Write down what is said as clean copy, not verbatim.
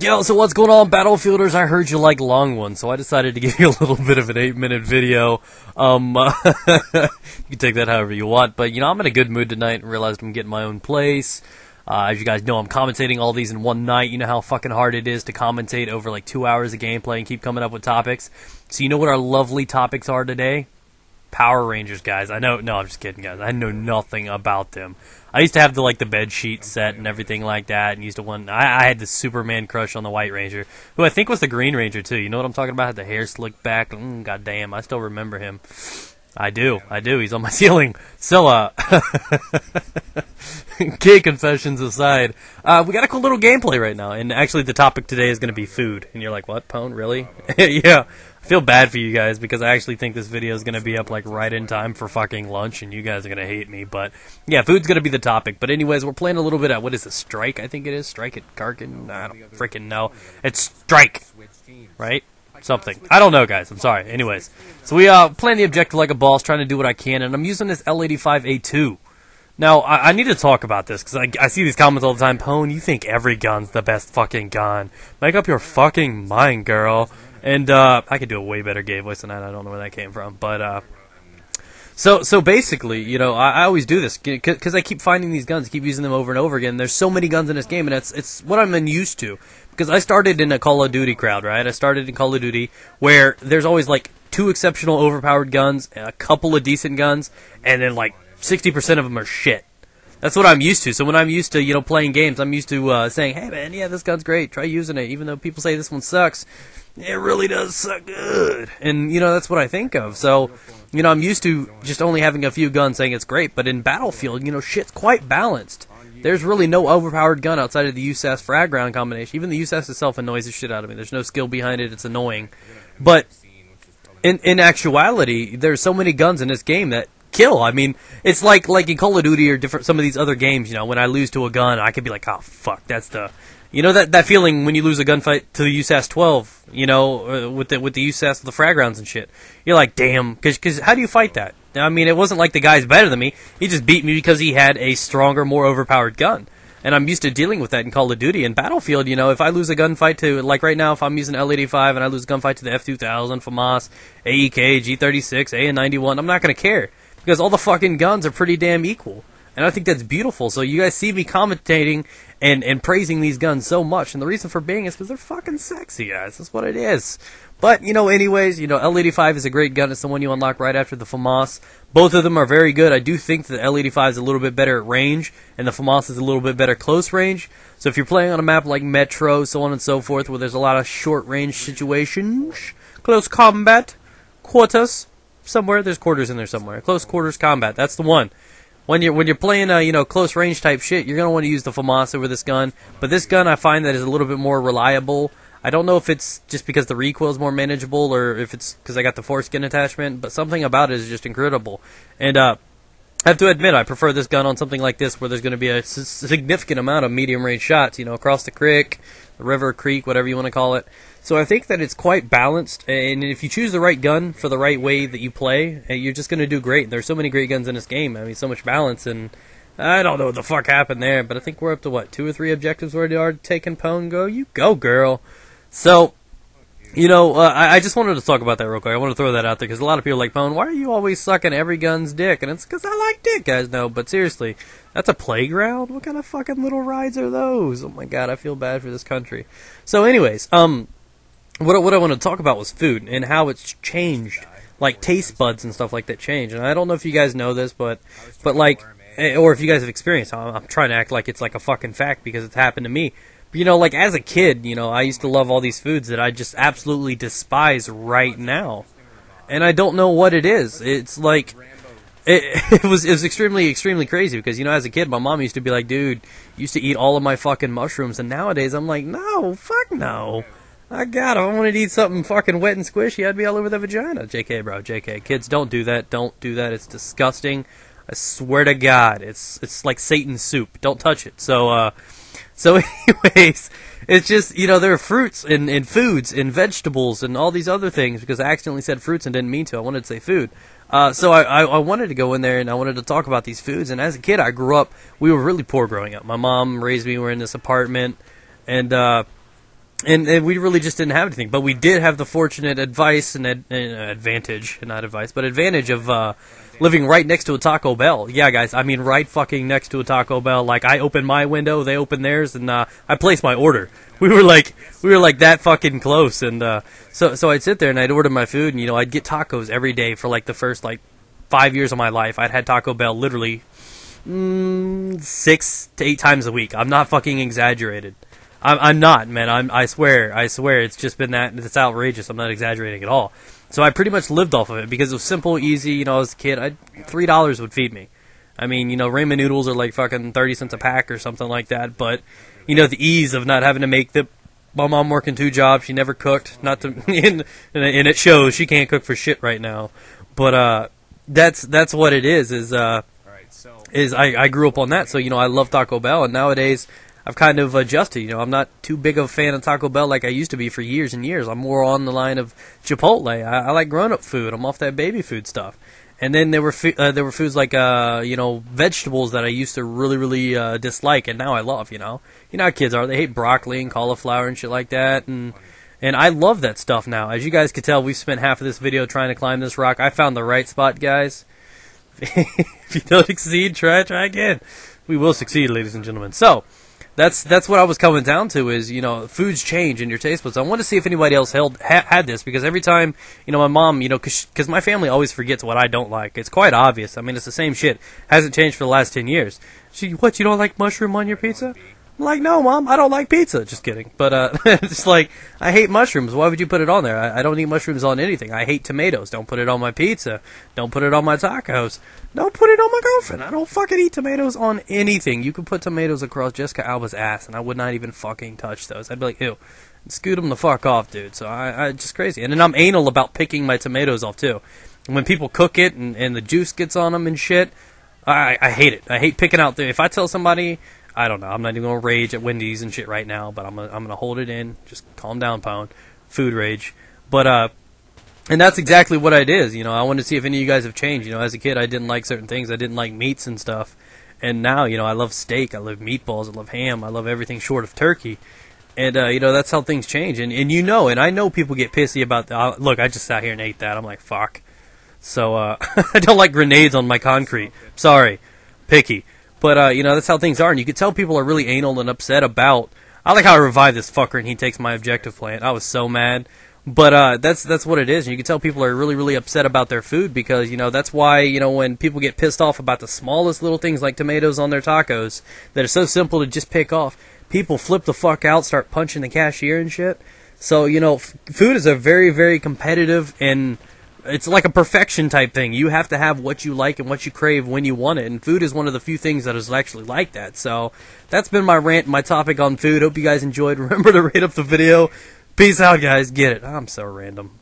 Yo, so what's going on, Battlefielders? I heard you like long ones, so I decided to give you a little bit of an 8-minute video. You can take that however you want, but, I'm in a good mood tonight and realized I'm getting my own place. As you guys know, I'm commentating all these in one night. You know how fucking hard it is to commentate over like 2 hours of gameplay and keep coming up with topics. So you know what our lovely topics are today? Power Rangers, guys. I know, no, I'm just kidding, guys. I know nothing about them. I used to have the bed sheet set and everything like that, and I had the Superman crush on the White Ranger, who I think was the Green Ranger too. You know what I'm talking about? Had the hair slicked back. God damn, I still remember him. I do. He's on my ceiling. So, gay confessions aside, we got a cool little gameplay right now, and actually the topic today is going to be food. And you're like, what, Pone? Really? Yeah. I feel bad for you guys because I actually think this video is going to be up like right in time for fucking lunch, and you guys are going to hate me. But yeah, food's going to be the topic. But anyways, we're playing a little bit at, what is the Strike? I think it is. Strike at Karkin? I don't freaking know. It's Strike, right? Something. I don't know, guys. I'm sorry. Anyways, so we playing the objective like a boss, trying to do what I can, and I'm using this L85A2. Now, I need to talk about this, because I see these comments all the time. Pone, you think every gun's the best fucking gun. Make up your fucking mind, girl. And, I could do a way better gay voice than that. I don't know where that came from. But, so basically, I always do this, because I keep finding these guns, keep using them over and over again. There's so many guns in this game, and it's what I'm unused to. Because I started in a Call of Duty crowd, right? I started in Call of Duty, where there's always, like, 2 exceptional overpowered guns, a couple of decent guns, and then, like, 60% of them are shit. That's what I'm used to. So when I'm used to, playing games, I'm used to saying, hey, man, yeah, this gun's great. Try using it. Even though people say this one sucks, it really does suck good. And, that's what I think of. So, I'm used to just only having a few guns saying it's great. But in Battlefield, shit's quite balanced. There's really no overpowered gun outside of the USAS frag round combination. Even the USAS itself annoys the shit out of me. There's no skill behind it. It's annoying. But in actuality, there's so many guns in this game that kill. I mean, it's like in Call of Duty or some of these other games, when I lose to a gun, I could be like, oh, fuck, that's the... that feeling when you lose a gunfight to the USAS 12, with the USAS with the frag rounds and shit. You're like, damn, because how do you fight that? I mean, it wasn't like the guy's better than me. He just beat me because he had a stronger, more overpowered gun. And I'm used to dealing with that in Call of Duty. In Battlefield, if I lose a gunfight to, like right now, if I'm using L85 and I lose a gunfight to the F2000, FAMAS, AEK, G36, AN91, I'm not going to care. Because all the fucking guns are pretty damn equal. And I think that's beautiful. So you guys see me commentating and praising these guns so much. And the reason for being is because they're fucking sexy, guys. That's what it is. But, anyways, L85 is a great gun. It's the one you unlock right after the FAMAS. Both of them are very good. I do think that the L85 is a little bit better at range, and the FAMAS is a little bit better close range. So if you're playing on a map like Metro, so on and so forth, where there's a lot of short-range situations, close combat, quarters, somewhere, there's quarters in there somewhere. Close quarters combat, that's the one. When you're playing close range type shit, you're gonna want to use the FAMAS over this gun. But this gun I find that is a little bit more reliable. I don't know if it's just because the recoil is more manageable or if it's because I got the foreskin attachment, but something about it is just incredible. And I have to admit, I prefer this gun on something like this where there's going to be a significant amount of medium range shots, across the creek, the river, creek, whatever you want to call it. So I think that it's quite balanced, and if you choose the right gun for the right way that you play, you're just going to do great. There's so many great guns in this game. I mean, so much balance, and I don't know what the fuck happened there, but I think we're up to, what, 2 or 3 objectives where they are taking Pone. Go, you go, girl. So, I just wanted to talk about that real quick. I want to throw that out there, because a lot of people are like, Pone, why are you always sucking every gun's dick? And it's because I like dick, guys. No, but seriously, that's a playground? What kind of fucking little rides are those? Oh my god, I feel bad for this country. So anyways, what I want to talk about was food, and how it's changed. Like, taste buds and stuff like that change. And I don't know if you guys know this, but like, or if you guys have experienced, I'm trying to act like it's like a fucking fact, because it's happened to me. Like, as a kid, I used to love all these foods that I just absolutely despise right now. And I don't know what it is. It's like, it was extremely, extremely crazy, because, as a kid, my mom used to be like, dude, you used to eat all of my fucking mushrooms, and nowadays I'm like, no, fuck no. If I wanted to eat something fucking wet and squishy, I'd be all over the vagina. JK, bro, JK. Kids, don't do that. Don't do that. It's disgusting. I swear to God. It's like Satan's soup. Don't touch it. So anyways, it's just, there are fruits and foods and vegetables and all these other things, because I accidentally said fruits and didn't mean to. I wanted to say food. So I wanted to go in there and I wanted to talk about these foods. And as a kid, I grew up, we were really poor growing up. My mom raised me, we were in this apartment, and and we really just didn't have anything. But we did have the fortunate advice and advantage, not advice, but advantage of living right next to a Taco Bell. Yeah, guys, I mean right fucking next to a Taco Bell. Like, I open my window, they open theirs, and I place my order. We were like that fucking close, and so I'd sit there and I'd order my food, and you know, I'd get tacos every day for like the first like 5 years of my life. I'd had Taco Bell literally 6 to 8 times a week. I'm not fucking exaggerated. I'm not, man. I swear. It's just been that. It's outrageous. I'm not exaggerating at all. So I pretty much lived off of it because it was simple, easy. You know, as a kid, $3 would feed me. I mean, you know, ramen noodles are like fucking 30 cents a pack or something like that. But you know, the ease of not having to make my mom working 2 jobs. She never cooked. Not to, and it shows. She can't cook for shit right now. But that's what it is. Is I grew up on that. So you know, I love Taco Bell, and nowadays I've kind of adjusted. You know, I'm not too big of a fan of Taco Bell like I used to be for years and years. I'm more on the line of Chipotle. I like grown-up food. I'm off that baby food stuff. And then there were foods like you know, vegetables that I used to really dislike, and now I love. You know how kids are. They hate broccoli and cauliflower and shit like that, and I love that stuff now. As you guys could tell, we've spent half of this video trying to climb this rock. I found the right spot, guys. If you don't succeed, try again. We will succeed, ladies and gentlemen. So that's what I was coming down to, is, you know, foods change in your taste buds. I want to see if anybody else had this, because every time, you know, my mom, you know, because my family always forgets what I don't like. It's quite obvious. I mean, it's the same shit. Hasn't changed for the last 10 years. What, you don't like mushroom on your pizza? I'm like, no, Mom, I don't like pizza. Just kidding. But it's like, I hate mushrooms. Why would you put it on there? I don't eat mushrooms on anything. I hate tomatoes. Don't put it on my pizza. Don't put it on my tacos. Don't put it on my girlfriend. I don't fucking eat tomatoes on anything. You could put tomatoes across Jessica Alba's ass, and I would not even fucking touch those. I'd be like, ew. Scoot them the fuck off, dude. So I just crazy. And then I'm anal about picking my tomatoes off, too. And when people cook it and the juice gets on them and shit, I hate it. I hate picking out if I tell somebody, I don't know, I'm not even going to rage at Wendy's and shit right now, but I'm gonna hold it in. Just calm down, Pound. Food rage. But, and that's exactly what it is. You know, I want to see if any of you guys have changed. You know, as a kid, I didn't like certain things. I didn't like meats and stuff. And now, you know, I love steak. I love meatballs. I love ham. I love everything short of turkey. And, you know, that's how things change. And you know, and I know people get pissy about that. Look, I just sat here and ate that. I'm like, fuck. So, I don't like grenades on my concrete. Sorry. Picky. But, you know, that's how things are. And you can tell people are really anal and upset about... I like how I revived this fucker and he takes my objective plant. I was so mad. But that's what it is. And you can tell people are really upset about their food because, you know, that's why, you know, when people get pissed off about the smallest little things like tomatoes on their tacos that are so simple to just pick off, people flip the fuck out, start punching the cashier and shit. So, you know, food is a very competitive, and it's like a perfection type thing. You have to have what you like and what you crave when you want it, and food is one of the few things that is actually like that. So that's been my rant, my topic on food. Hope you guys enjoyed. Remember to rate up the video. Peace out, guys. Get it. I'm so random.